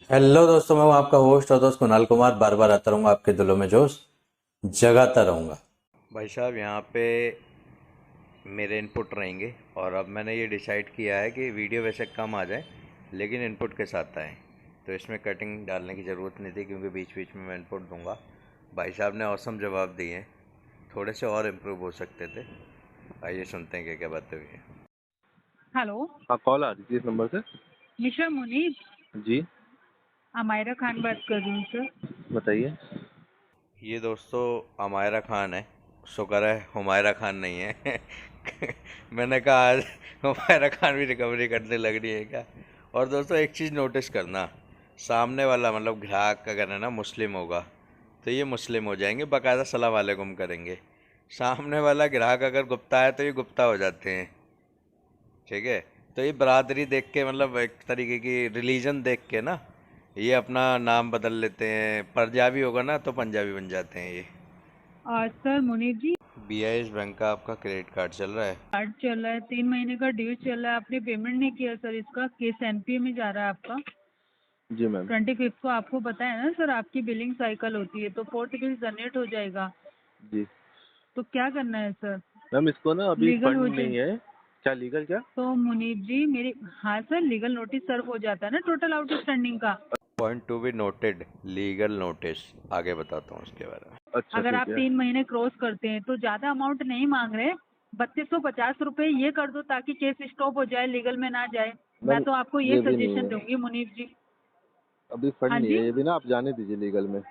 Hello दोस्तों, मैं हूं आपका होस्ट और दोस्त कुणाल कुमार। बार बार आता रहूंगा, आपके दिलों में जोश जगाता रहूंगा। भाई साहब, यहाँ पे मेरे इनपुट रहेंगे और अब मैंने ये डिसाइड किया है कि वीडियो वैसे कम आ जाए लेकिन इनपुट के साथ आए। तो इसमें कटिंग डालने की ज़रूरत नहीं थी क्योंकि बीच बीच में मैं इनपुट दूंगा। भाई साहब ने औसम जवाब दिए हैं, थोड़े से और इम्प्रूव हो सकते थे। आइए सुनते हैं क्या क्या बातें हुई हैं। हेलो। हाँ, कॉल आ रही थी इस नंबर से। मिस्टर मुनीब, जी, अमायरा खान बात कर रही हूँ सर। बताइए। ये दोस्तों अमायरा खान है। शुक्र है हुमायरा खान नहीं है। मैंने कहा आज हुमायरा खान भी रिकवरी करने लग रही है क्या। और दोस्तों एक चीज़ नोटिस करना, सामने वाला मतलब ग्राहक अगर है ना मुस्लिम होगा तो ये मुस्लिम हो जाएंगे, बाकायदा सलाम वालेकुम करेंगे। सामने वाला ग्राहक अगर गुप्ता है तो ये गुप्ता हो जाते हैं। ठीक है, तो ये बरादरी देख के मतलब एक तरीके की रिलीजन देख के ना ये अपना नाम बदल लेते हैं। पंजाबी होगा ना तो पंजाबी बन जाते हैं ये। सर मुनीब जी, BIS बैंक का आपका क्रेडिट कार्ड चल रहा है। कार्ड चल रहा है, 3 महीने का ड्यू चल रहा है, आपने पेमेंट नहीं किया सर। इसका केस एनपीए में जा रहा है आपका। जी मैम। 25 को आपको पता है ना सर, आपकी बिलिंग साइकिल होती है, तो फोर्थ बिल जनरेट हो जाएगा। जी तो क्या करना है सर? मैम, इसको ना अभी लीगल हो फंड जाए नहीं है। क्या लीगल क्या? तो मुनीब जी मेरी, हाँ सर, लीगल नोटिस सर्व हो जाता है ना टोटल आउटस्टैंडिंग का। Point to be noted, legal notice. आगे बताता हूँ उसके बारे में। अच्छा, अगर आप ठीक है। 3 महीने क्रॉस करते हैं तो ज़्यादा अमाउंट नहीं मांग रहे, 3250 रुपये ये कर दो ताकि केस स्टॉप हो जाए, लीगल में ना जाए। मैं मैम, तो आपको ये ये भी नहीं सजेशन है। दूंगी मुनीब जी। अभी फंड हाँ नहीं जी, है, ये भी ना आप जाने दीजिए लीगल में।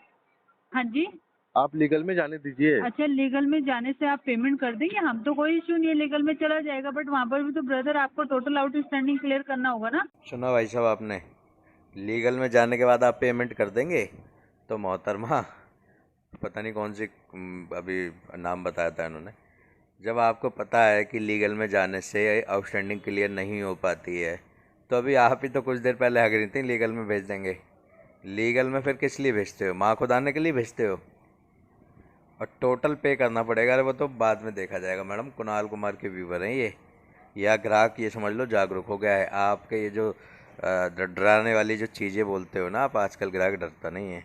हाँ जी। आप लीगल में जाने दीजिए। अच्छा, लीगल में जाने से आप पेमेंट कर देंगे, हम तो कोई इशू नहीं है, लीगल में चला जाएगा, बट वहाँ पर भी तो ब्रदर आपको टोटल आउटस्टैंडिंग क्लियर करना होगा ना। सुना भाई साहब आपने, लीगल में जाने के बाद आप पेमेंट कर देंगे। तो मोहतरमा, पता नहीं कौन सी अभी नाम बताया था इन्होंने। जब आपको पता है कि लीगल में जाने से आउटस्टैंडिंग क्लियर नहीं हो पाती है तो अभी आप ही तो कुछ देर पहले अग्री थी लीगल में भेज देंगे। लीगल में फिर किस लिए भेजते हो? माँ को दाने के लिए भेजते हो। और टोटल पे करना पड़ेगा। अरे वो तो बाद में देखा जाएगा मैडम, कुणाल कुमार के व्यूवर हैं ये। या ग्राहक ये समझ लो जागरूक हो गया है। आपके ये जो डराने वाली जो चीज़ें बोलते हो ना आप, आजकल ग्राहक डरता नहीं है।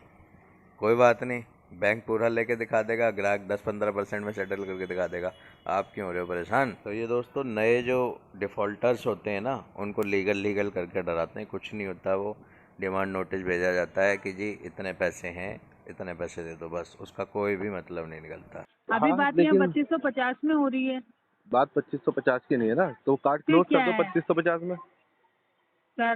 कोई बात नहीं, बैंक पूरा लेके दिखा देगा, ग्राहक 10-15% में सेटल करके दिखा देगा। आप क्यों हो रहे हो परेशान? तो ये दोस्तों नए जो डिफ़ॉल्टर्स होते हैं ना उनको लीगल लीगल करके डराते हैं। कुछ नहीं होता, वो डिमांड नोटिस भेजा जाता है कि जी इतने पैसे हैं, इतने पैसे दे दो, बस। उसका कोई भी मतलब नहीं निकलता। अभी हाँ, बात यहाँ लेकिन 3250 में हो रही है। बात 2550 की नहीं है ना, तो कार्ड फिर क्लोज कर क्या दो है 2550 में। सर?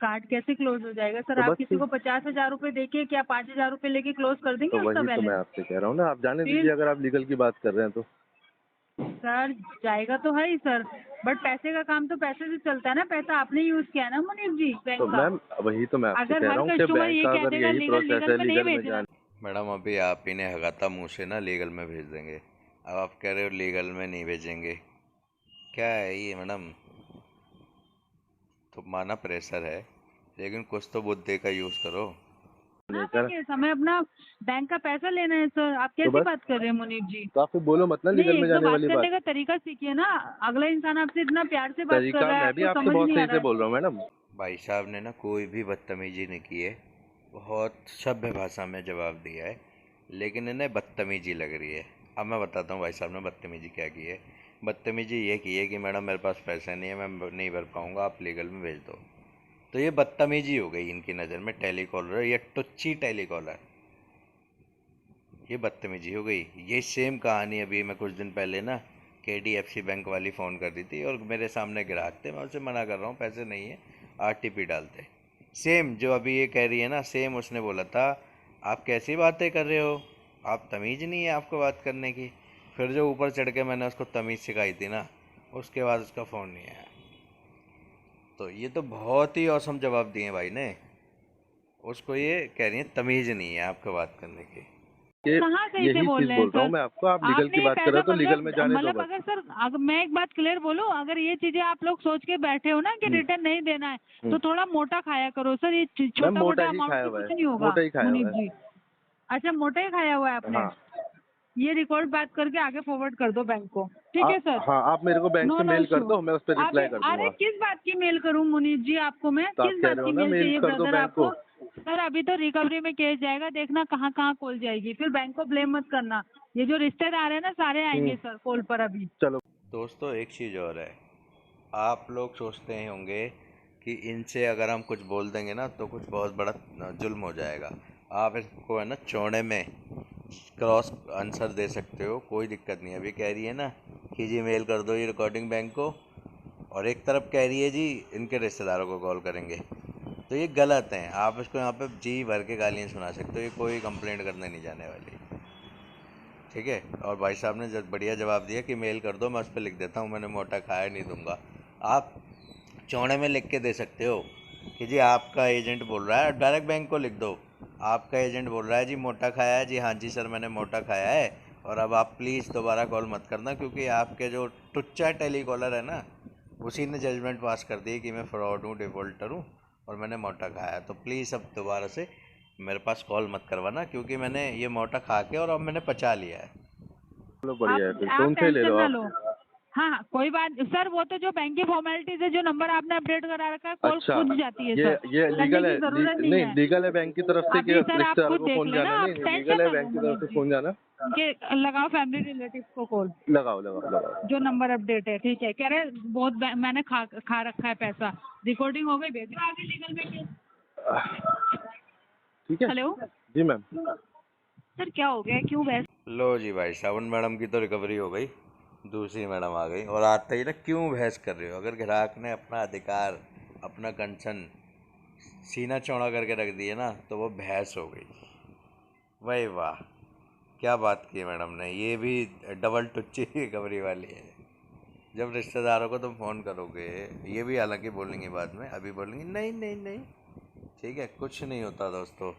कार्ड कैसे क्लोज हो जाएगा सर? तो आप बस किसी को 50,000 रुपये देके क्या 5,000 रुपये लेके क्लोज कर देंगे तो उसका वही तो मैं बैलेंस? आपसे कह रहा हूँ ना, आप जाने फिर दीजिए अगर आप लीगल की बात कर रहे हैं तो। सर जाएगा तो है ही सर, बट पैसे का काम तो पैसे से चलता है ना। पैसा आपने यूज किया है ना मुनीब जी तो बैंक का। मैम, वही तो मैं आपसे अगर कह हर रहा हूँ कि कस्टमर बैंक ये का कह अगर देगा यही लीगल प्रोसेस लीगल है में नहीं लीगल में भेजना। जाने। मैडम अभी आप ही ने हगाता मुँह से ना लीगल में भेज देंगे, अब आप कह रहे हो लीगल में नहीं भेजेंगे। क्या है ये मैडम? तो माना प्रेशर है लेकिन कुछ तो बुद्धि का यूज़ करो। ना लेकर केस हमें अपना बैंक का पैसा लेना है सर। आप तो कैसी बस, बात कर रहे हैं मुनीब जी? तो आप फिर बोलो मत ना नहीं, लीगल में एक तो जाने बात वाली करने बात। का तरीका सीखिए ना। अगला इंसान आपसे इतना प्यार से बात कर तरीका रहा है, मैं भी आपको आपसे समझ बहुत नहीं आ सही रहा से है। बोल रहा हूँ मैडम। भाई साहब ने ना कोई भी बदतमीजी नहीं की है, बहुत सभ्य भाषा में जवाब दिया है, लेकिन इन्हें बदतमीजी लग रही है। अब मैं बताता हूँ भाई साहब ने बदतमीजी क्या की है। बदतमीजी ये की है कि मैडम मेरे पास पैसे नहीं है, मैं नहीं भर पाऊँगा, आप लीगल में भेज दो। तो ये बदतमीजी हो गई इनकी नज़र में। टेलीकॉलर, ये टुच्ची टेलीकॉलर, ये बदतमीजी हो गई। ये सेम कहानी अभी मैं कुछ दिन पहले ना KDFC बैंक वाली फ़ोन कर दी थी और मेरे सामने ग्राहक थे, मैं उसे मना कर रहा हूँ पैसे नहीं है, RTP डालते। सेम जो अभी ये कह रही है ना, सेम उसने बोला था आप कैसी बातें कर रहे हो, आप तमीज़ नहीं है आपको बात करने की। फिर जो ऊपर चढ़ के मैंने उसको तमीज़ सिखाई थी ना, उसके बाद उसका फ़ोन नहीं आया। तो ये तो बहुत ही औसम जवाब दिए भाई ने। उसको ये कह रही है तमीज़ नहीं है आपको बात करने की। ये कहाँ सही से यही बोल चीज रहे हैं बोल रहा सर? हूँ मैं आपको, आप लीगल की आपने ये बात कर रहे पैसा हो तो लीगल में जाने दो मतलब बस। अगर सर, अगर मैं एक बात क्लियर बोलूँ, अगर ये चीजें आप लोग सोच के बैठे हो ना कि हम्म, रिटर्न नहीं देना है, हम्म। तो थोड़ा मोटा खाया करो सर। ये मैम, छोटा मोटा मोटा ही अमाउंट खाया से हुआ कुछ है। नहीं होगा मोटा ही खाया हुआ मुनीब है। जी। अच्छा, मोटा ही खाया हुआ है आपने? हाँ। ये रिकॉर्ड बात करके आगे फॉरवर्ड कर दो बैंक को, ठीक है सर? हाँ, आप मेरे को बैंक नो से नो मेल कर इशू। दो, मैं उस पर आप रिप्लाई कर अरे दूंगा। किस बात की मेल करूं मुनीब जी आपको? मैं तो आप किस कह बात रहे हो की ना मेल मेल चाहिए कर दो ब्रदर बैंक को। आपको? सर अभी तो रिकवरी में केस जाएगा, देखना कहाँ कहाँ कॉल जाएगी, फिर बैंक को ब्लेम मत करना। ये जो रिश्तेदार है ना सारे आएंगे सर कॉल पर अभी। चलो दोस्तों एक चीज़ और है, आप लोग सोचते ही होंगे कि इनसे अगर हम कुछ बोल देंगे ना तो कुछ बहुत बड़ा जुल्म हो जाएगा। आप इसको है ना चौड़े में क्रॉस आंसर दे सकते हो, कोई दिक्कत नहीं। अभी कह रही है ना कि जी मेल कर दो ये रिकॉर्डिंग बैंक को, और एक तरफ कह रही है जी इनके रिश्तेदारों को कॉल करेंगे। तो ये गलत है, आप इसको यहाँ पे जी भर के गालियाँ सुना सकते हो, ये कोई कंप्लेंट करने नहीं जाने वाली, ठीक है। और भाई साहब ने जब बढ़िया जवाब दिया कि मेल कर दो, मैं उस पर लिख देता हूँ मैंने मोटा खाया नहीं दूंगा। आप चौड़े में लिख के दे सकते हो कि जी आपका एजेंट बोल रहा है, डायरेक्ट बैंक को लिख दो, आपका एजेंट बोल रहा है जी मोटा खाया है, जी हाँ जी सर मैंने मोटा खाया है, और अब आप प्लीज़ दोबारा कॉल मत करना, क्योंकि आपके जो टुच्चा टेलीकॉलर है ना उसी ने जजमेंट पास कर दी कि मैं फ्रॉड हूँ, डिफ़ॉल्टर हूँ और मैंने मोटा खाया है। तो प्लीज़ अब दोबारा से मेरे पास कॉल मत करवाना, क्योंकि मैंने ये मोटा खा के और अब मैंने पचा लिया है। चलो बढ़िया है, फिर आप तो उनसे ले टेंशन लो ना आप। लो। हाँ कोई बात सर, वो तो जो बैंक की फॉर्मेलिटीज है, जो नंबर आपने अपडेट करा रखा है कॉल अच्छा खुद जाती है ये सर, ये करने लीगल की है, जरूरत नहीं नहीं है। लीगल है बैंक की तरफ से कि अभी सर आप रिश्तेदारों खुद को देख फोन लेना, जाना? आप नहीं लीगल टेंशन है ना लो बैंक की तरफ से फोन जाना। कि लगाओ फैमिली रिलेटिव को कॉल, लगाओ लगाओ लगाओ। जो नंबर अपडेट है, ठीक है। कह रहे बहुत मैंने खा रखा है पैसा, रिकॉर्डिंग हो गई, भेज दो आगे लीगल में केस। ठीक है हेलो जी मैम। सर क्या हो गया, क्यों बहस? लो जी भाई सावन मैडम की तो रिकवरी हो गई, दूसरी मैडम आ गई और आते ही ना क्यों बहस कर रहे हो। अगर ग्राहक ने अपना अधिकार, अपना कंसर्न सीना चौड़ा करके रख दिया ना तो वो बहस हो गई। वाह वाह, क्या बात की है मैडम ने, ये भी डबल टुच्ची रिकवरी वाली है। जब रिश्तेदारों को तुम फ़ोन करोगे, ये भी हालांकि बोलेंगे बाद में, अभी बोलेंगे नहीं नहीं नहीं, ठीक है कुछ नहीं होता दोस्तों।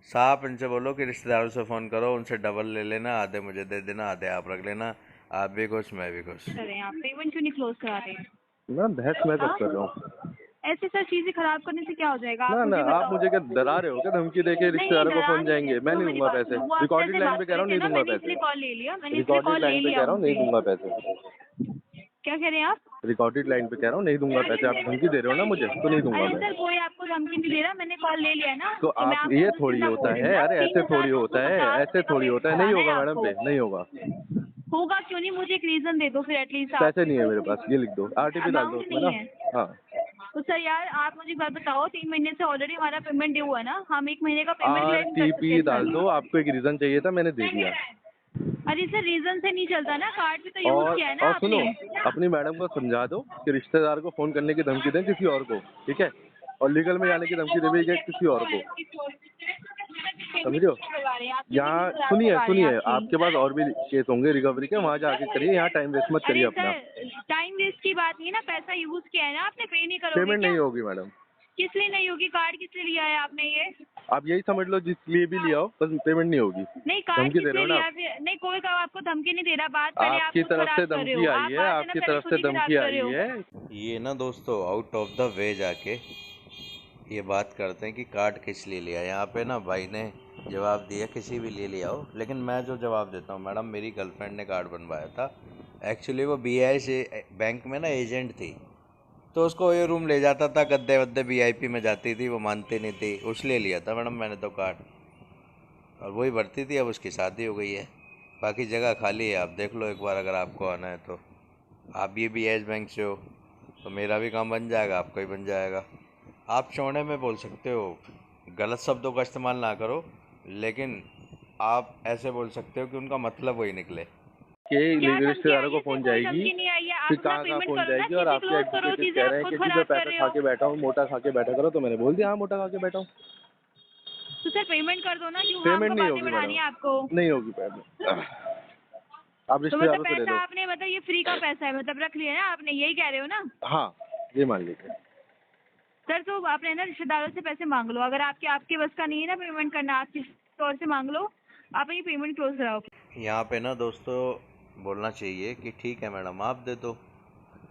साफ इनसे बोलो कि रिश्तेदारों से फ़ोन करो, उनसे डबल ले लेना, आधे मुझे दे देना, आधे आप रख लेना, आप भी खुश मैं भी खुश। करें आप पेमेंट क्यों नहीं क्लोज करा रहे? मैम बहस मैं कब कर रहा हूँ? ऐसे सर चीजें खराब करने से क्या हो जाएगा, आप ना मुझे आप बताओ। मुझे क्या डरा रहे हो क्या? धमकी देके रिश्तेदारों को डरा फोन नहीं रहे, जाएंगे? मैं सुनो नहीं मेरी दूंगा बात पैसे। सुनो, वो आपसे रिकॉर्डेड ऐसे लाइन बात पे कह कर रहा हूँ रहे थे नहीं ना, दूंगा मैंने इसलिए पैसे। कॉल ले लिया, मैंने इसलिए रिकॉर्डेड कॉल ले लाइन पे लिया कह रहा हूँ नहीं उनसे। दूंगा पैसे। क्या कह रहे हैं आप? रिकॉर्डेड लाइन पे कह रहा हूँ नहीं दूंगा पैसे। आप धमकी दे रहे हो ना मुझे, तो नहीं दूंगा अरे मैं। सर कोई आपको धमकी नहीं दे रहा, मैंने कॉल ले लिया ना, तो मैं आप आपको ये कुछ थोड़ी ना होता बोल है, रही, अरे ऐसे थोड़ी होता है, ऐसे थोड़ी होता है। नहीं होगा मैडम पे, नहीं होगा। होगा क्यों नहीं, मुझे एक रीजन दे दो फिर एटलीस्ट। आप पैसे नहीं है मेरे पास, ये लिख दो, आरटीपी डाल दो अमाउंट उसमें नहीं ना। है हाँ तो सर यार आप मुझे एक बात बताओ, 3 महीने से ऑलरेडी हमारा पेमेंट ड्यू है ना, हम 1 महीने का पेमेंट क्लेम कर सकते आरटीपी हैं डाल दो। सर। आपको एक रीजन चाहिए था, मैंने दे दिया। अरे सर रीजन से नहीं चलता ना, कार्ड भी तो यूज किया है ना और सुनो, आपने। अपनी मैडम को समझा दो कि रिश्तेदार को फोन करने की धमकी दें किसी और को, ठीक है? और लीगल में जाने की धमकी देंगे किसी और को, समझ रहे हो? यहाँ सुनिए आपके पास और भी केस होंगे रिकवरी के, वहाँ जाके करिए, यहाँ टाइम वेस्ट मत करिए अरे अपना। सर टाइम वेस्ट की बात नहीं ना, पैसा यूज किया है ना आपने, पे नहीं करोगे पेमेंट क्या? नहीं होगी मैडम। किस लिए नहीं होगी, कार्ड किस लिए लिया है आपने ये? आप यही समझ लो, जिस लिए भी लिया हो, बस पेमेंट नहीं होगी। नहीं कार्ड धमकी किस दे लिए रहे हो ना लिया आप। है? नहीं कोई का आपको धमकी नहीं दे रहा, बात पहले आप आपकी खुद तरफ खराब से कर रहे धमकी हो। आई आप है, बात है ना आपकी पहले तरफ खुद से ही खराब धमकी कर आई रहे हो। है। ये ना दोस्तों आउट ऑफ द वे जाके ये बात करते हैं कि कार्ड किस लिए लिया। यहाँ पे ना भाई ने जवाब दिया किसी भी लिए लिया हो, लेकिन मैं जो जवाब देता हूँ, मैडम मेरी गर्लफ्रेंड ने कार्ड बनवाया था, एक्चुअली वो BI से बैंक में ना एजेंट थी, तो उसको ये रूम ले जाता था, गद्दे वद्दे VIP में जाती थी, वो मानती नहीं थी, उसलिए लिया था मैडम मैंने तो कार्ड, और वही भरती थी। अब उसकी शादी हो गई है, बाकी जगह खाली है, आप देख लो एक बार अगर आपको आना है तो। आप ये BI बैंक से हो तो मेरा भी काम बन जाएगा, आपका ही बन जाएगा। आप चौड़े में बोल सकते हो, गलत शब्दों का इस्तेमाल ना करो, लेकिन आप ऐसे बोल सकते हो कि उनका मतलब वही निकले। कि क्या धमकी रिश्तेदारों आई को है? फोन कोई जाएगी, धमकी नहीं आई है, आप फिर अपना कहाँ पेमेंट फोन करो ना, जाएगी, और चीजें आपके क्लोज करो, एग्जीक्यूटिव चीजें कह आप रहे हैं खुद कि जी मैं खराब कर पैसा रहे खा हो। के बैठा हूँ, मोटा खा के बैठा करो, तो मैंने बोल दिया हाँ मोटा खा के बैठा हूँ। तो सर पेमेंट कर दो ना, क्यों पेमेंट हमको नहीं बातें होगी बढ़ानी है आपको? मैडम, नहीं होगी पेमेंट। आप तो मतलब रिश्तेदारों से ले पैसा लो। आपने, मतलब ये फ्री का पैसा है, मतलब रख लिया ना आपने, यही कह रहे हो ना? हाँ ये मान लीजिए। सर तो आपने ना रिश्तेदारों से पैसे मांग लो, अगर आपके आपके बस का नहीं है ना पेमेंट करना, आप किसी और से मांग लो, आप ये पेमेंट क्लोज कराओ। यहाँ पे ना दोस्तों बोलना चाहिए कि ठीक है मैडम आप दे दो,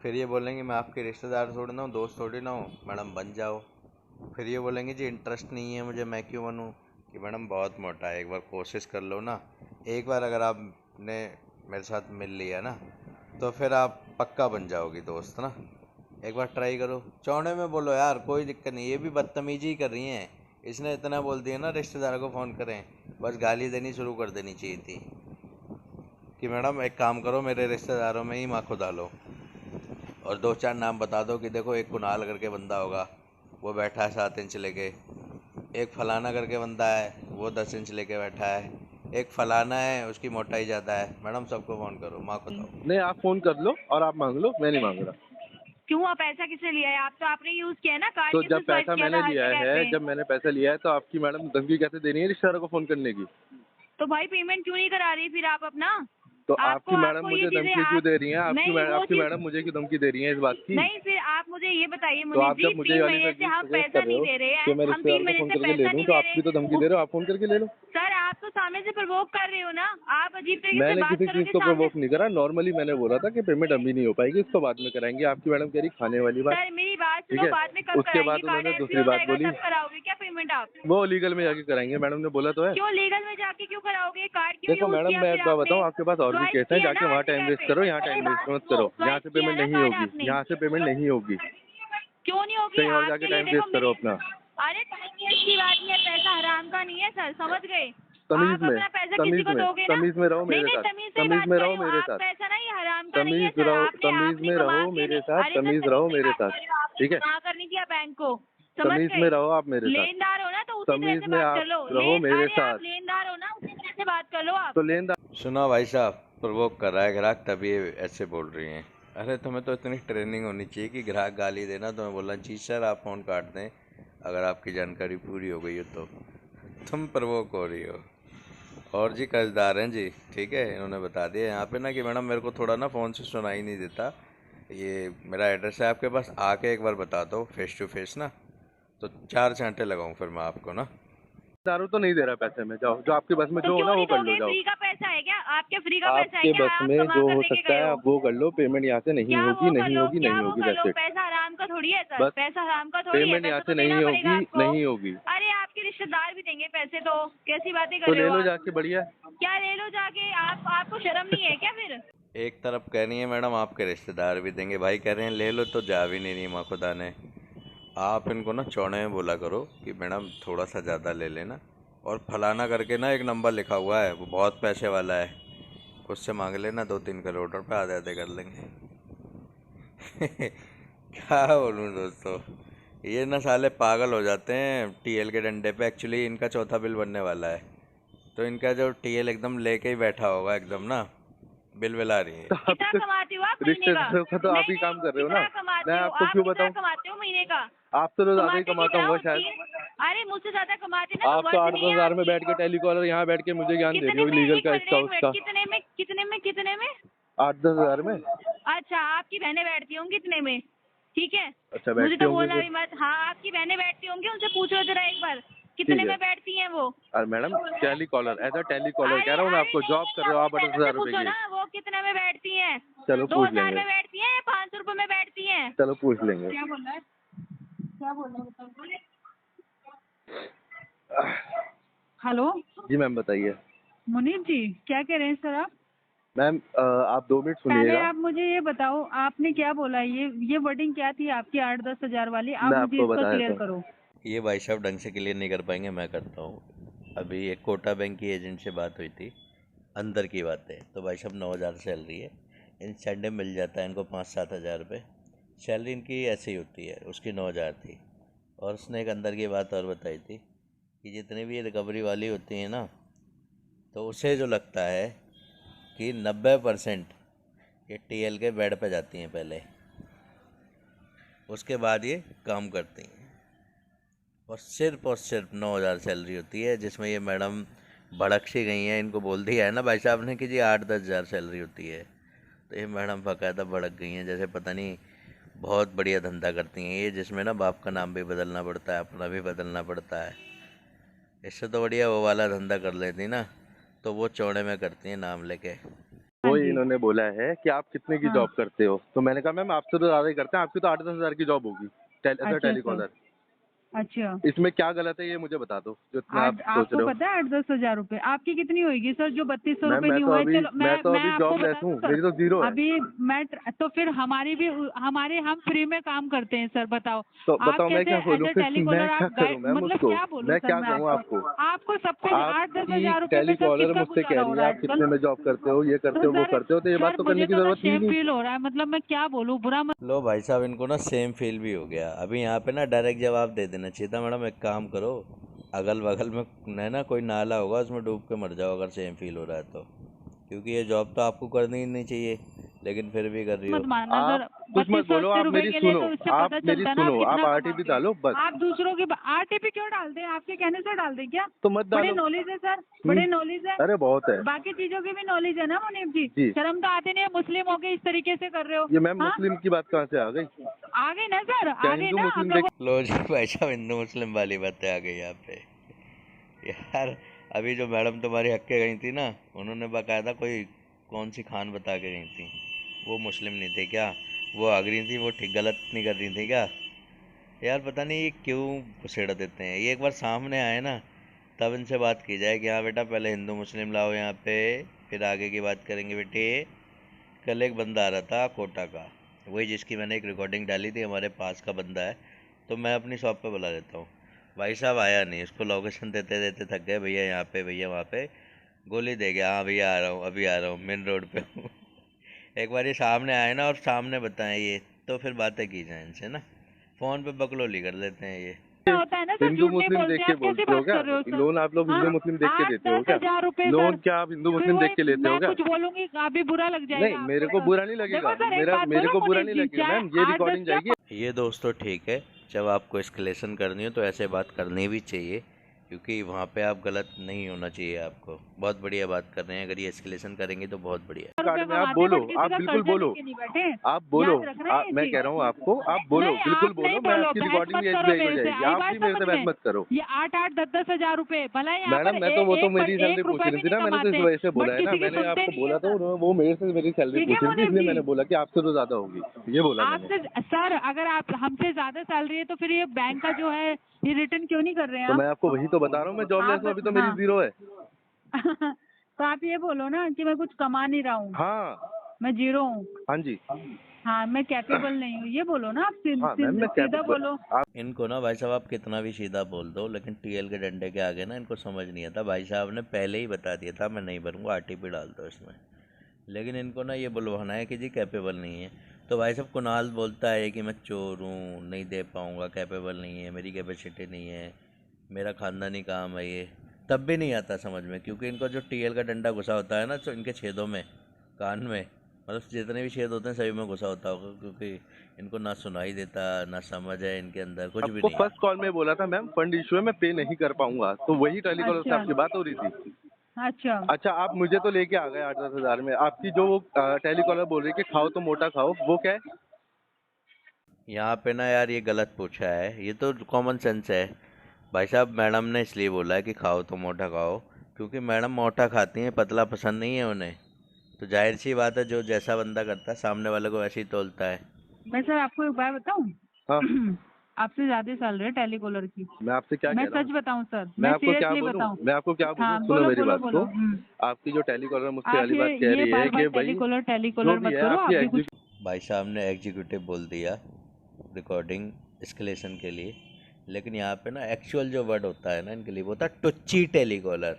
फिर ये बोलेंगे मैं आपके रिश्तेदार थोड़ी ना हूँ, दोस्त थोड़ी ना हूँ, मैडम बन जाओ। फिर ये बोलेंगे जी इंटरेस्ट नहीं है मुझे, मैं क्यों बनूँ, कि मैडम बहुत मोटा है, एक बार कोशिश कर लो ना। एक बार अगर आपने मेरे साथ मिल लिया ना तो फिर आप पक्का बन जाओगी दोस्त ना, एक बार ट्राई करो। चौड़े में बोलो यार, कोई दिक्कत नहीं, ये भी बदतमीजी ही कर रही हैं, इसने इतना बोल दिया ना रिश्तेदारों को फ़ोन करें, बस गाली देनी शुरू कर देनी चाहिए थी कि मैडम एक काम करो, मेरे रिश्तेदारों में ही माखो डालो और 2-4 नाम बता दो कि देखो एक कुणाल करके बंदा होगा, वो बैठा है 7 इंच लेके, एक फलाना करके बंदा है वो 10 इंच लेके बैठा है, एक फलाना है उसकी मोटाई ज़्यादा है। मैडम सबको फ़ोन करो, माखो दो। नहीं, आप फोन कर लो और आप मांग लो, मैं नहीं मांग रहा। क्यों? आप पैसा किसने लिया है? आप तो आपने यूज किया है ना, कार्ड तो किसने जब स्वाइप पैसा किया मैंने था हर लिया जगह है, पे? जब मैंने पैसा लिया है, तो आपकी मैडम धमकी कैसे दे रही है रिश्तेदारों को फोन करने की? तो भाई पेमेंट क्यों नहीं करा रही फिर आप अपना? तो आपको आपकी मैडम आपको ये मुझे चीजें धमकी क्यों आप दे रही हैं? नहीं वो आपकी चीज मैडम मुझे क्यों धमकी दे रही है इस बात की? नहीं, फिर आप मुझे ये बताइए तो मुनीष आप जी, जब मुझे 3 वाली महीने से हम सजेस्ट पैसा कर रहे नहीं हो दे रहे कि हैं, मैं हम 3 रिश्तेदारों को महीने फोन से करके ले पैसा लूँ, नहीं तो दे आपकी तो धमकी दे रहे हो, आप फोन करके ले लो। सर आप तो सामने से प्रवोक कर रहे हो ना, आप अजीब तरीके से मैंने बात किसी चीज करोगे को सामने। प्रवोक नहीं करा, नॉर्मली मैंने बोला था कि पेमेंट अभी नहीं हो पाएगी, इसको बाद में कराएंगे। आपकी मैडम कह रही खाने वाली बात, सर मेरी बात ठीक सुनो, है। बाद में कब उसके कराएंगे? बाद कार्ड उन्होंने एक्टिव दूसरी हो बात जाएगा बोली, तब कराओगे क्या पेमेंट आप? वो लीगल में जाके कराएंगे, मैडम ने बोला तो है। क्यों लीगल में जाके क्यों कराओगे? कार्ड क्यों देखो यूज मैडम, किया मैं फिर एक बात आपने? बताऊं, आपके पास और भी स्वाइप केस हैं, किया जाके ना वहाँ हर टाइम जगह वेस्ट पे। करो, यहाँ अरे टाइम वेस्ट बात मत सुनो, करो। यहाँ स्वाइप से किया पेमेंट ना नहीं कार्ड होगी, आपने। यहाँ से पेमेंट नहीं होगी। क्यों नहीं होगी? कहीं और आपके जाके लिए टाइम देखो वेस्ट करो अपना। अरे टाइम वेस्ट की बात नहीं है, पैसा हराम का नहीं है सर, समझ गए? तमीज आप में, अपना पैसा किसी को दोगे ना? तमीज में रहो नहीं मेरे नहीं, साथ, तमीज से तमीज बात में कर रहो रही हूँ। मेरे आप साथ, पैसा ना, ये हराम का नहीं है सर। आपने तमीज आपने में कमा रहो के मेरे नहीं, साथ, अरे सर तमीज तमीज रहो से मेरे बात साथ, कर रही हूँ, आपने ठीक है। जमा करनी थी आप बैंक को, समझ तमीज गए? में रहो आप मेरे साथ, लेनदार हो ना तो उसी तरह तमीज से में बात आप कर लो। रहो मेरे अरे आप साथ। लेनदार हो ना, उसी तरह से बात कर लो आप। तो लेनदार सुना भाई साहब, प्रवोक कर रहा है ग्राहक तभी ये ऐसे बोल रही हैं। अरे तुम्हें तो इतनी ट्रेनिंग होनी चाहिए कि ग्राहक गाली देना तुम्हें बोलना जी सर आप फ़ोन काट दें अगर आपकी जानकारी पूरी हो गई हो तो। तुम प्रवोक हो रही हो। और जी कर्जदार हैं जी, ठीक है, इन्होंने बता दिया यहाँ पे ना कि मैडम मेरे को थोड़ा ना फ़ोन से सुनाई नहीं देता, ये मेरा एड्रेस है आपके पास, आके एक बार बता दो फेस टू फेस ना, तो 4 चांटे लगाऊँ फिर मैं आपको ना। दारू तो नहीं दे रहा पैसे में, जाओ जो आपके बस में तो जो हो क्यों ना वो नहीं कर लो, दोगे? जाओ फ्री का पैसा है क्या? आपके फ्री का पैसा है आपके क्या? बस आप में कमा जो कर हो लेके सकता गए है हो? आप वो कर लो, पेमेंट यहाँ से नहीं क्या होगी, वो कर नहीं लो, होगी, क्या नहीं वो होगी, कर लो? वैसे पैसा हराम का थोड़ी है सर, बस पैसा हराम का थोड़ी है, पेमेंट पैसा यहाँ तो से नहीं देना पड़ेगा होगी, आपको। नहीं होगी। अरे आपके रिश्तेदार भी देंगे पैसे, तो कैसी बातें तो कर रहे ले हो लो आप? जाके, बढ़िया। क्या ले लो जाके? आप आपको शर्म नहीं है क्या फिर? एक तरफ कह रही है मैडम आपके रिश्तेदार भी देंगे, भाई कह रहे हैं ले लो, तो जा भी नहीं रही माँ खुदा ने। आप इनको ना चौड़े में बोला करो कि मैडम थोड़ा सा ज़्यादा ले लेना, और फलाना करके ना एक नंबर लिखा हुआ है वो बहुत पैसे वाला है, उससे मांग लेना 2-3 करोड़ रुपए आधे आधे कर लेंगे। क्या बोलूँ दोस्तों, ये ना साले पागल हो जाते हैं टीएल के डंडे पे। एक्चुअली इनका चौथा बिल बनने वाला है, तो इनका जो टीएल एकदम लेके ही बैठा होगा एकदम ना, बिल बिला रही है। कितना कमाते हो आप महीने का? रिश्तेदारों का तो आप ही नहीं, काम कर रहे हो ना, कितना कमाते मैं हो आपको आप? क्यों कितना बताऊं? कमाते हो महीने का? आपसे तो ज्यादा ही कमाते कमाता कितना हूँ हो? शायद। अरे मुझसे ज्यादा कमाते ना, आप तो तो वर्थ 8-10 नहीं है हजार में आपकी। बैठ के टेलीकॉलर यहाँ बैठ के मुझे ज्ञान दे रही कितने हो में? लीगल एक का, मिनट इसका एक मिनट, उसका। कितने में? 8-10 हजार में। अच्छा आपकी बहनें बैठती होंगी कितने में? ठीक है, अच्छा मुझे बैठते तो होंगे बोलना भी फिर। मत। हाँ आपकी बहनें बैठती होंगी, उनसे पूछो जरा एक बार ठीक कितने है। में बैठती हैं वो। अरे madam telecaller, as a telecaller कह रहा हूँ मैं आपको, नहीं, जॉब नहीं, कर रहे हो आप अपनी 10-10 बहनों से हजार रुपए पूछो की। ना वो कितने में बैठती हैं। चलो पूछ 2000 लेंगे, में बैठती हैं या 500 रुपए में बैठती हैं? चलो पूछ लेंगे। क्या बोल रहा है, क्या बोल रहा है बताओ। हेलो जी मैम बताइए। मुनीब जी, क्या कह रहे हैं सर आप? मैम आप 2 मिनट पहले सुनिएगा, आप मुझे ये बताओ, आपने क्या बोला? ये वर्डिंग क्या थी आपकी 8-10 हजार वाली? आप मैं मुझे आपको इसका बता क्लियर देता हूँ। करो। ये भाई साहब ढंग से क्लियर नहीं कर पाएंगे, मैं करता हूँ। अभी एक कोटा बैंक की एजेंट से बात हुई थी, अंदर की बात है, तो भाई साहब 9,000 सैलरी है, इंसेंटिव मिल जाता है इनको 5-7 हज़ार रुपये, सैलरी इनकी ऐसे ही होती है, उसकी 9,000 थी। और उसने एक अंदर की बात और बताई थी कि जितनी भी रिकवरी वाली होती है ना, तो उसे जो लगता है कि 90% ये टीएल के बेड पे जाती हैं पहले, उसके बाद ये काम करती हैं, और सिर्फ 9,000 सैलरी होती है, जिसमें ये मैडम भड़क सी गई हैं। इनको बोल दिया है ना भाई साहब ने कि जी 8-10 हज़ार सैलरी होती है, तो ये मैडम बाकायदा भड़क गई हैं, जैसे पता नहीं बहुत बढ़िया धंधा करती हैं ये, जिसमें ना बाप का नाम भी बदलना पड़ता है, अपना भी बदलना पड़ता है। इससे तो बढ़िया वो वाला धंधा कर लेती ना, तो वो चौड़े में करती हैं नाम लेके। वही इन्होंने बोला है कि आप कितने की हाँ। जॉब करते हो, तो मैंने कहा मैम आपसे तो ज्यादा ही करते हैं, आपकी तो 8-10 हजार की जॉब होगी एज अ अच्छा, टेलीकॉलर। अच्छा, इसमें क्या गलत है ये मुझे बता दो, जो इतना आप सोच आपको रहे हो। पता है 8-10 हजार रुपए आपकी कितनी होगी सर? जो 3200 मैम रुपए नहीं हुए, चलो मैं तो मैं अभी आपको जॉबलेस बता हूँ, दूं सर। मेरी तो जीरो है। अभी मैं तो फिर हमारी भी हम फ्री में काम करते हैं सर, बताओ तो आप बताओ मैं कैसे क्या एज बोलूँ ए फिर, मैं टेलीकॉलर क्या आप करूँ गाइड, मैम मतलब उसको, क्या बोलूं मैं सर क्या मैं कहूँ आपको? आपको। आपको सब कुछ 8-10 आपकी हजार रुपए में सर टेलीकॉलर किसका मुझसे कह गुजारा हो रही है रहा है आप कितने आजकल? में जॉब करते हो, ये करते तो हो, वो सर करते हो, तो ये बात सर तो करने मुझे की तो ना जरूरत थी ही शेम नहीं। फील हो रहा है, मतलब मैं क्या बोलूं, बुरा मत। लो भाई साहब, इनको ना सेम फील भी हो गया। अभी यहाँ पे ना डायरेक्ट जवाब दे देना चाहिए था, मैडम एक काम करो, अगल बगल में है ना कोई नाला होगा, उसमें डूब के मर जाओ अगर सेम फील हो रहा है तो, क्योंकि ये जॉब तो आपको करनी ही नहीं चाहिए, लेकिन फिर भी कर रही हो। मानना आप सर, कुछ मत 3280 बोलो, आप रुपए मेरी के लिए सुनो, तो इससे आप पता मेरी चलता है ना आप सुनो, आप कितना आरटीपी कमाते हैं। डालो बस। आप दूसरों की आरटीपी क्यों डालते हैं? आपके कहने से डाल दें क्या? तो मत बड़े डालो। नॉलेज है सर, बड़े नॉलेज है। अरे बहुत है बाकी चीजों की भी नॉलेज है ना मुनीब जी? जी। शर्म तो आती नहीं है, मुस्लिम होके इस तरीके से कर रहे हो। ये मैम हाँ, मुस्लिम की बात कहाँ से आ गई? आ गई ना सर, क्या आ गई हिंदू ना हम मुस्लिम लोगों। देख? लो जी भाई साहब, हिंदू मुस्लिम वाली बातें आ गई यहाँ पे यार। अभी जो मैडम तुम्हारी हक के गई थी ना, उन्होंने बकायदा कोई कौन सी खान बता के गई थी, वो मुस्लिम नहीं थे क्या? वो आ गई थी, वो ठीक गलत नहीं कर रही थी क्या? यार पता नहीं ये क्यों घुसेड़ देते हैं। ये एक बार सामने आए ना, तब इनसे बात की जाए कि हाँ बेटा पहले हिंदू मुस्लिम लाओ यहाँ पे, फिर आगे की बात करेंगे बेटे। कल एक बंदा आ रहा था कोटा का, वही जिसकी मैंने एक रिकॉर्डिंग डाली थी, हमारे पास का बंदा है, तो मैं अपनी शॉप पे बुला लेता हूँ। भाई साहब आया नहीं, उसको लोकेशन देते देते थक गए, भैया यहाँ पे, भैया वहाँ पे, गोली दे गया, हाँ भैया आ रहा हूँ, अभी आ रहा हूँ, मेन रोड पे हूँ एक बार ये सामने आए ना और सामने बताएं ये, तो फिर बातें की जाए इनसे ना, फ़ोन पे बकलोली कर लेते हैं ये। होता है ना सर, हिंदू झूठ नहीं मुस्लिम बोलते देख हैं। के आप कैसे बोलते हो बात क्या? कर रहे हो सर? लोन आप लोग हिंदू हाँ, मुस्लिम देख के देते हो 8-10 क्या? हजार रुपए लोन सर। क्या आप हिंदू फिर मुस्लिम देख के वही लेते हो मैं क्या? कुछ बोलूंगी, अभी बुरा लग जाएगा नहीं, आपको मेरे को सर। बुरा नहीं देखो लगेगा, सर एक बात मेरे बोलो को बुरा मुनीब नहीं जी, लगेगा चाहे मैम, ये 8-10 रिकॉर्डिंग क्या जाएगी। ये दोस्तों ठीक है, जब आपको एस्केलेशन करनी हो तो ऐसे बात करनी भी चाहिए, क्योंकि वहाँ पे आप गलत नहीं होना चाहिए आपको। बहुत बढ़िया बात कर रहे हैं, अगर ये एस्केलेशन करेंगे तो बहुत बढ़िया। रुपए कार्ड में आप कमाते हैं, बोलो, बट किसी आप का बिल्कुल कर्जा बोलो, लेके नहीं बैठे। आप बोलो, याद रख रहे हैं ये मैं चीज। कह रहा हूँ आपको, आप बोलो, नहीं बिल्कुल आप नहीं बोलो, मैं बोलो, आपकी बहस रिकॉर्डिंग मत एच करो बी आई को मेरे से, जाएगी, आई आप बात भी मेरे से समझ बहस में? मत करो। ये 8-8, 10-10 हजार रुपए भला यहाँ पर मैडम मैं तो वो तो मेरी सैलरी एक पूछ रुपए रही भी थी नहीं ना, मैंने तो इस कमाते, वजह से बोला बट है ना, किसी की मैंने सुनते आपको नहीं बोला है था, सर। वो मेरे से मेरी सैलरी ठीक है पूछ रही थी, मुनीब इसलिए जी, मैंने बोला कि आपसे तो ज्यादा होगी, ये बोला मैंने। आपसे सर अगर आप हमसे ज्यादा सैलरी है तो फिर ये बैंक का जो है ये रिटर्न क्यों नहीं कर रहे हैं तो आप? मैं आपको वही तो बता रहा हूँ, मैं जॉबलेस हूँ, अभी तो मेरी हाँ जीरो है। तो आप ये बोलो ना कि मैं कुछ कमा नहीं रहा हूँ, हाँ मैं जीरो हूँ। हाँ जी, हाँ, मैं कैपेबल नहीं हूँ, ये बोलो ना आप हाँ मैम मैं सीधा बोलो। आप इनको ना भाई साहब आप कितना भी सीधा बोल दो, लेकिन टीएल के डंडे के आगे ना इनको समझ नहीं आता। भाई साहब ने पहले ही बता दिया था मैं नहीं भरूंगा, आरटीपी डाल दो इसमें, लेकिन इनको ना ये बुलवाना है कि जी कैपेबल नहीं है। तो भाई साहब कुणाल बोलता है कि मैं चोर हूँ, नहीं दे पाऊँगा, कैपेबल नहीं है, मेरी कैपेसिटी नहीं है, मेरा खानदानी काम है ये, तब भी नहीं आता समझ में, क्योंकि इनको जो टीएल का डंडा घुसा होता है ना, तो इनके छेदों में, कान में, मतलब जितने भी छेद होते हैं सभी में घुसा होता होगा, क्योंकि इनको ना सुनाई देता ना समझ है इनके अंदर, कुछ भी आपको नहीं है। फर्स्ट कॉल में बोला था मैम फंड इशू है, मैं पे नहीं कर पाऊंगा, तो वही टेलीकॉलर से अच्छा आपकी बात हो रही थी। अच्छा अच्छा आप मुझे तो लेके आ गए 8-10 हजार में, आपकी जो वो टेलीकॉलर बोल रही है कि खाओ तो मोटा खाओ, वो क्या है? यहाँ पे ना यार ये गलत पूछा है, ये तो कॉमन सेंस है भाई साहब। मैडम ने इसलिए बोला है कि खाओ तो मोटा खाओ, क्योंकि मैडम मोटा खाती हैं, पतला पसंद नहीं है उन्हें, तो जाहिर सी बात है जो जैसा बंदा करता है सामने वाले को वैसे ही तोलता है। मैं सर आपको एक बात बताऊं? हाँ आपसे ज्यादा सैलरी है टेलीकॉलर की। मैं आपसे क्या मैं कह रहा सच हूँ, बताऊं सर, मैं मैं आपको क्या सीरियसली बोलूँ, बताऊं? मैं आपको क्या बोलूँ, हाँ सुनो बोलो मेरी बोलो बात बोलो। को। आपकी जो टेलीकॉलर मुझसे आप वाली बात कह ये रही है बार बार कि भाई टेलीकॉलर जो टेलीकॉलर भी मत है करो, आप आपकी भी कुछ। भाई साहब ने एग्जीक्यूटिव बोल दिया रिकॉर्डिंग एस्केलेशन के लिए, लेकिन यहाँ पे ना एक्चुअल जो वर्ड होता है ना इनके लिए वो होता है टुच्ची टेलीकॉलर,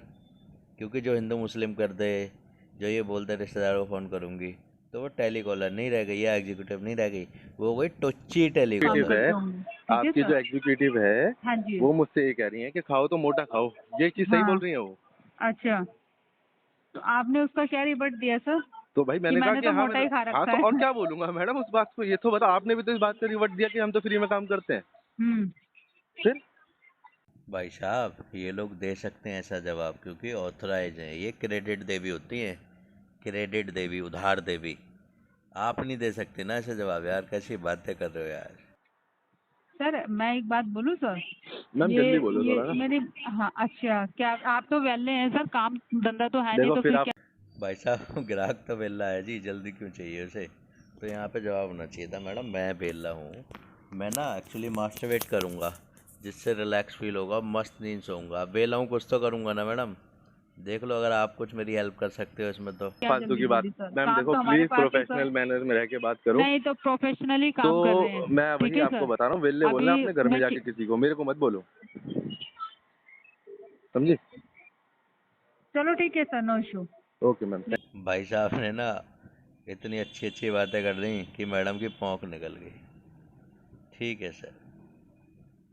क्योंकि जो हिंदू मुस्लिम कर दे, जो ये बोलते रिश्तेदारों को फ़ोन करूँगी, तो वो टेलीकॉलर नहीं रह गई या एग्जीक्यूटिव नहीं रह गई, वो गई टुच्ची काम टेलीकॉलर। है, करते होंगे, ठीक है आपकी जो सर? एग्जीक्यूटिव है हाँ जी। वो मुझसे ये कह रही है कि खाओ तो मोटा खाओ, ये चीज सही बोल हाँ रही है वो। अच्छा, तो आपने उसका क्या रिबट दिया सर? तो भाई कि मैंने कहा मैंने कि तो हाँ मोटा ही खा हाँ, रखा तो और है। क्या बोलूंगा मैडम उस बात को, ये तो बताओ, आपने भी तो इस बात का रिवर्ट दिया कि हम तो फ्री में काम करते हैं। हम्म फिर भाई साहब ये लोग दे सकते हैं ऐसा जवाब, क्योंकि ऑथराइज हैं, ये क्रेडिट देवी होती हैं, क्रेडिट देवी, उधार देवी। आप नहीं दे सकते ना ऐसे जवाब, यार कैसी बातें कर रहे हो यार। सर मैं एक बात बोलूं सर? मैम जल्दी बोलो ये थोड़ा ना। मेरी, हाँ अच्छा, क्या आप तो वेले हैं सर, काम धंधा तो है नहीं, देखो तो फिर फिर आप क्या? भाई साहब ग्राहक तो बेल रहा है जी, जल्दी क्यों चाहिए उसे, तो यहाँ पे जवाब होना चाहिए था मैडम मैं बेल रहा हूँ, मैं ना एक्चुअली मास्टरबेट करूँगा, जिससे रिलैक्स फील होगा, मस्त नींद सोऊंगा। बेला हूँ कुछ तो करूँगा ना मैडम, देख लो अगर आप कुछ मेरी हेल्प कर सकते हो इसमें तो। क्या फालतू की बात जल्दी सर, मैम, काम देखो तो हमारे please pass he professional sir. Manner में रह के बात करो। नहीं तो प्रोफेशनली काम कर रहे तो हैं, मैं ठीक वही है आपको सर। बता रहा हूँ, वेल्ले बोलना अभी अपने घर में मैं जाके किसी को, मेरे को मत बोलो, समझी? चलो ठीक है sir, no issue. Okay ma'am. भाई साहब ने ना इतनी अच्छी अच्छी बातें कर दी कि मैडम की पौंख निकल गई। ठीक है सर,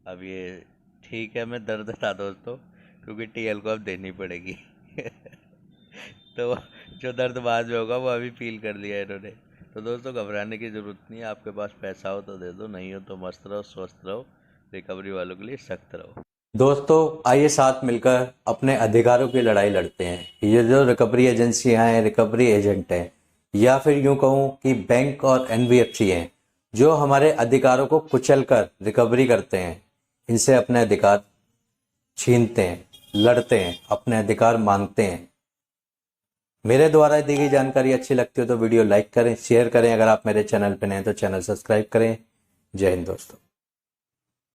अब ये ठीक है, मैं दर्द था दोस्तों, क्योंकि टीएल को अब देनी पड़ेगी। तो जो दर्द बाद में होगा वो अभी फील कर लिया इन्होंने। तो दोस्तों घबराने की ज़रूरत नहीं है, आपके पास पैसा हो तो दे दो, नहीं हो तो मस्त रहो, स्वस्थ रहो, रिकवरी वालों के लिए सख्त रहो। दोस्तों आइए साथ मिलकर अपने अधिकारों की लड़ाई लड़ते हैं। ये जो रिकवरी एजेंसियां हैं, रिकवरी एजेंट हैं, या फिर यूं कहूं कि बैंक और एनबीएफसी हैं, जो हमारे अधिकारों को कुचलकर रिकवरी करते हैं, इनसे अपने अधिकार छीनते हैं, लड़ते हैं, अपने अधिकार मांगते हैं। मेरे द्वारा दी गई जानकारी अच्छी लगती हो तो वीडियो लाइक करें, शेयर करें। अगर आप मेरे चैनल पर नए हैं तो चैनल सब्सक्राइब करें। जय हिंद दोस्तों।